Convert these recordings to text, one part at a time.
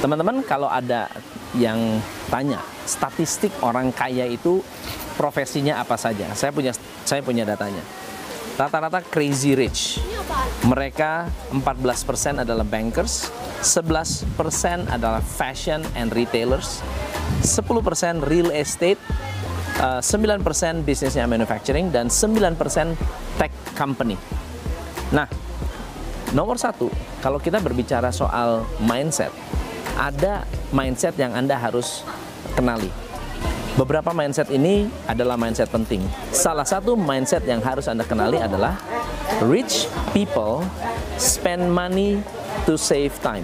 Teman-teman, kalau ada yang tanya statistik orang kaya itu profesinya apa saja, saya punya datanya. Rata-rata crazy rich. Mereka 14% adalah bankers, 11% adalah fashion and retailers, 10% real estate, 9% bisnisnya manufacturing, dan 9% tech company. Nah, nomor satu, kalau kita berbicara soal mindset, ada mindset yang Anda harus kenali. Beberapa mindset ini adalah mindset penting. Salah satu mindset yang harus Anda kenali adalah rich people spend money to save time.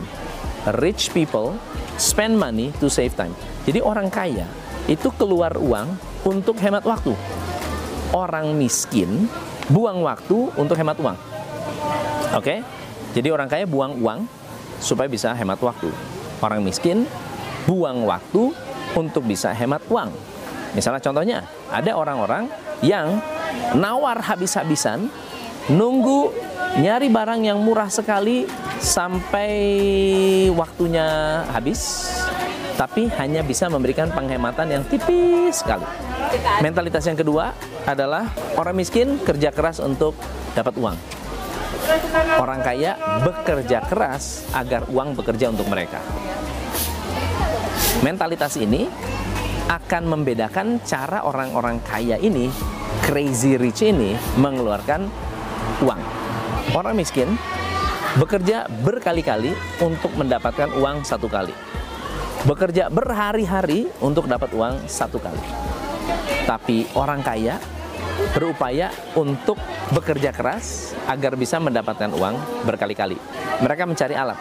Rich people spend money to save time. Jadi orang kaya itu keluar uang untuk hemat waktu. Orang miskin buang waktu untuk hemat uang. Oke? Jadi orang kaya buang uang supaya bisa hemat waktu. Orang miskin buang waktu untuk bisa hemat uang. Misalnya contohnya, ada orang-orang yang nawar habis-habisan, nunggu nyari barang yang murah sekali sampai waktunya habis, tapi hanya bisa memberikan penghematan yang tipis sekali. Mentalitas yang kedua adalah orang miskin kerja keras untuk dapat uang. Orang kaya bekerja keras agar uang bekerja untuk mereka. Mentalitas ini akan membedakan cara orang-orang kaya ini, crazy rich ini, mengeluarkan uang. Orang miskin bekerja berkali-kali untuk mendapatkan uang satu kali. Bekerja berhari-hari untuk dapat uang satu kali. Tapi orang kaya berupaya untuk bekerja keras agar bisa mendapatkan uang berkali-kali. Mereka mencari alat,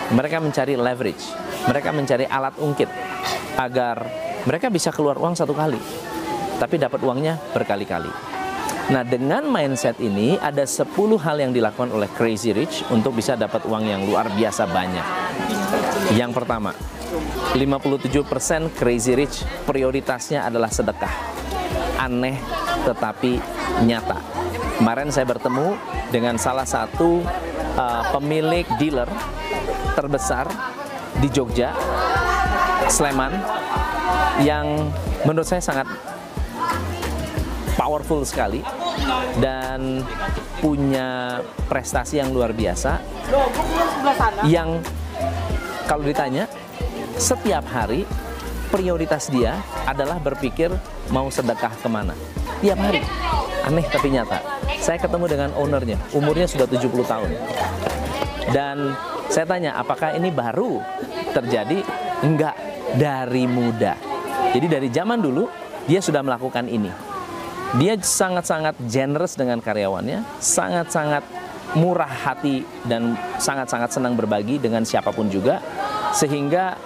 mereka mencari leverage, mereka mencari alat ungkit agar mereka bisa keluar uang satu kali, tapi dapat uangnya berkali-kali. Nah, dengan mindset ini ada 10 hal yang dilakukan oleh crazy rich untuk bisa dapat uang yang luar biasa banyak. Yang pertama, 57% crazy rich prioritasnya adalah sedekah. Aneh tetapi nyata. Kemarin saya bertemu dengan salah satu pemilik dealer terbesar di Jogja, Sleman, yang menurut saya sangat powerful sekali dan punya prestasi yang luar biasa, yang kalau ditanya setiap hari prioritas dia adalah berpikir mau sedekah kemana tiap hari. Aneh tapi nyata. Saya ketemu dengan ownernya, umurnya sudah 70 tahun, dan saya tanya apakah ini baru terjadi? Enggak, dari muda. Jadi dari zaman dulu dia sudah melakukan ini. Dia sangat-sangat generous dengan karyawannya, sangat-sangat murah hati, dan sangat-sangat senang berbagi dengan siapapun juga, sehingga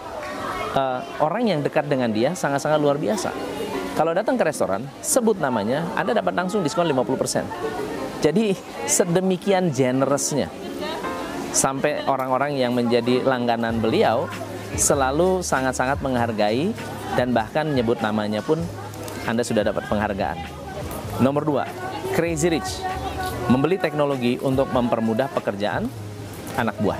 orang yang dekat dengan dia sangat-sangat luar biasa. Kalau datang ke restoran, sebut namanya, Anda dapat langsung diskon 50%. Jadi sedemikian generousnya, sampai orang-orang yang menjadi langganan beliau selalu sangat-sangat menghargai, dan bahkan menyebut namanya pun Anda sudah dapat penghargaan. Nomor 2, crazy rich membeli teknologi untuk mempermudah pekerjaan anak buah.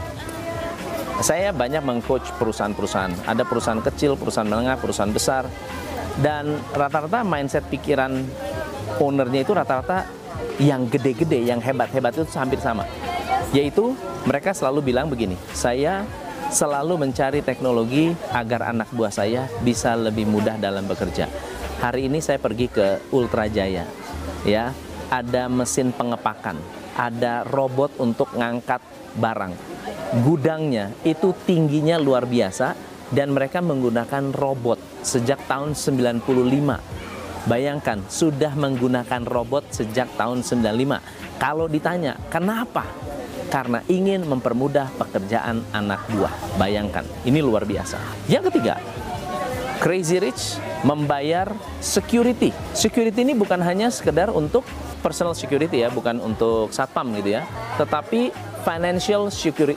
Saya banyak meng-coach perusahaan-perusahaan. Ada perusahaan kecil, perusahaan menengah, perusahaan besar, dan rata-rata mindset pikiran ownernya itu rata-rata yang gede-gede, yang hebat-hebat itu hampir sama. Yaitu mereka selalu bilang begini, saya selalu mencari teknologi agar anak buah saya bisa lebih mudah dalam bekerja. Hari ini saya pergi ke Ultra Jaya, ya, ada mesin pengepakan, ada robot untuk ngangkat barang. Gudangnya itu tingginya luar biasa, dan mereka menggunakan robot sejak tahun 95. Bayangkan, sudah menggunakan robot sejak tahun 95. Kalau ditanya, kenapa? Karena ingin mempermudah pekerjaan anak buah. Bayangkan, ini luar biasa. Yang ketiga, crazy rich membayar security. Security ini bukan hanya sekedar untuk personal security ya, bukan untuk satpam gitu ya, tetapi financial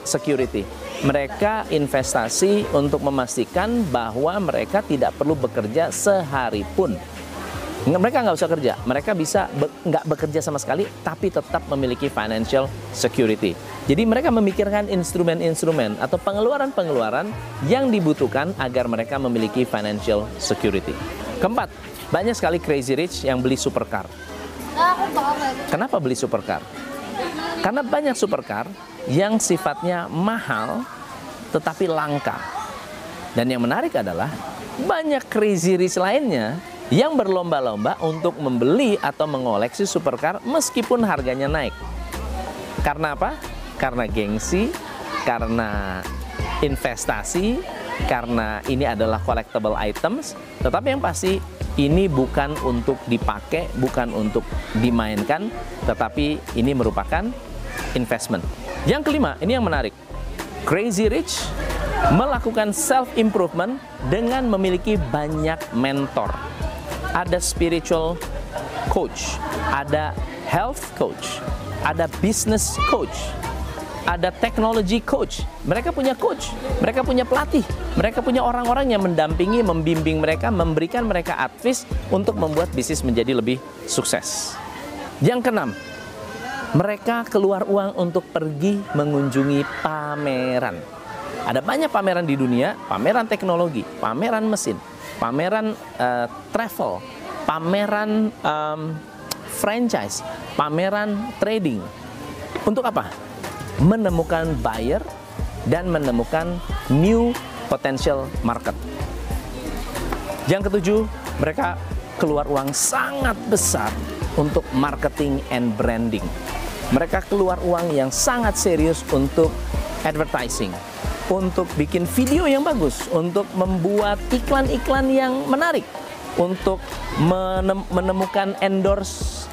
security. Mereka investasi untuk memastikan bahwa mereka tidak perlu bekerja sehari pun. Mereka nggak usah kerja, mereka bisa nggak bekerja sama sekali, tapi tetap memiliki financial security. Jadi mereka memikirkan instrumen-instrumen atau pengeluaran-pengeluaran yang dibutuhkan agar mereka memiliki financial security. Keempat, banyak sekali crazy rich yang beli supercar. Kenapa beli supercar? Karena banyak supercar yang sifatnya mahal tetapi langka. Dan yang menarik adalah banyak crazy rich lainnya yang berlomba-lomba untuk membeli atau mengoleksi supercar meskipun harganya naik. Karena apa? Karena gengsi, karena investasi, karena ini adalah collectible items. Tetapi yang pasti ini bukan untuk dipakai, bukan untuk dimainkan, tetapi ini merupakan investment. Yang kelima, ini yang menarik. Crazy rich melakukan self-improvement dengan memiliki banyak mentor. Ada spiritual coach, ada health coach, ada business coach, ada technology coach. Mereka punya coach, mereka punya pelatih, mereka punya orang-orang yang mendampingi, membimbing mereka, memberikan mereka advice untuk membuat bisnis menjadi lebih sukses. Yang keenam, mereka keluar uang untuk pergi mengunjungi pameran. Ada banyak pameran di dunia, pameran teknologi, pameran mesin, pameran travel, pameran franchise, pameran trading. Untuk apa? Menemukan buyer dan menemukan new potential market. Yang ketujuh, mereka keluar uang sangat besar untuk marketing and branding. Mereka keluar uang yang sangat serius untuk advertising, untuk bikin video yang bagus, untuk membuat iklan-iklan yang menarik, untuk menemukan endorse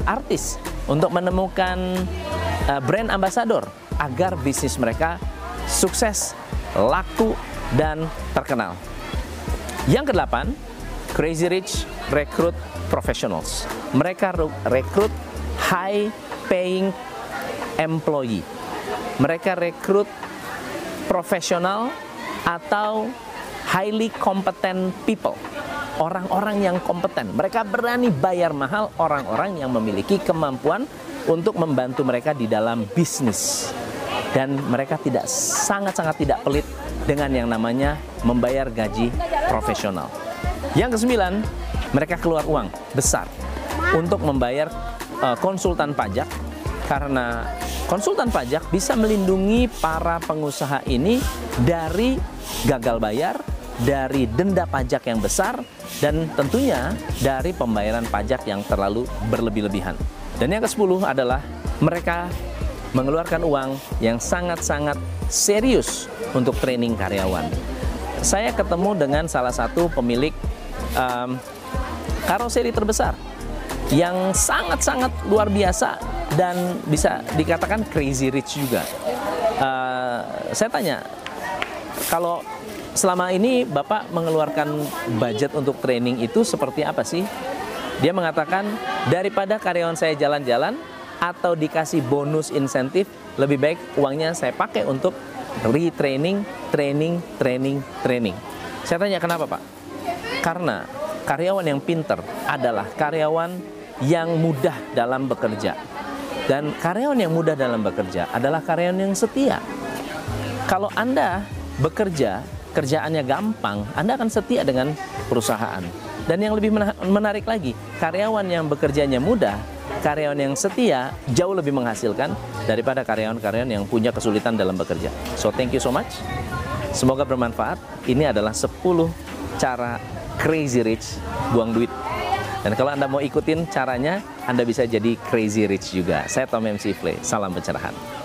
artis, untuk menemukan brand ambassador agar bisnis mereka sukses, laku, dan terkenal. Yang kedelapan, Crazy Rich rekrut professionals. Mereka rekrut high paying employee. Mereka rekrut profesional atau highly competent people. Orang-orang yang kompeten. Mereka berani bayar mahal orang-orang yang memiliki kemampuan untuk membantu mereka di dalam bisnis. Dan mereka sangat-sangat tidak pelit dengan yang namanya membayar gaji profesional. Yang kesembilan, mereka keluar uang besar untuk membayar konsultan pajak, karena konsultan pajak bisa melindungi para pengusaha ini dari gagal bayar, dari denda pajak yang besar, dan tentunya dari pembayaran pajak yang terlalu berlebih-lebihan. Dan yang ke-10 adalah mereka mengeluarkan uang yang sangat-sangat serius untuk training karyawan. Saya ketemu dengan salah satu pemilik karoseri terbesar yang sangat-sangat luar biasa dan bisa dikatakan crazy rich juga. Saya tanya, kalau selama ini Bapak mengeluarkan budget untuk training itu seperti apa sih? Dia mengatakan, daripada karyawan saya jalan-jalan atau dikasih bonus insentif, lebih baik uangnya saya pakai untuk retraining, training. Saya tanya, kenapa Pak? Karena karyawan yang pinter adalah karyawan yang mudah dalam bekerja. Dan karyawan yang mudah dalam bekerja adalah karyawan yang setia. Kalau Anda bekerja, kerjaannya gampang, Anda akan setia dengan perusahaan. Dan yang lebih menarik lagi, karyawan yang bekerjanya mudah, karyawan yang setia, jauh lebih menghasilkan daripada karyawan-karyawan yang punya kesulitan dalam bekerja. So, thank you so much. Semoga bermanfaat. Ini adalah 10 cara crazy rich buang duit. Dan kalau Anda mau ikutin caranya, Anda bisa jadi crazy rich juga. Saya Tom MC Flay, salam pencerahan.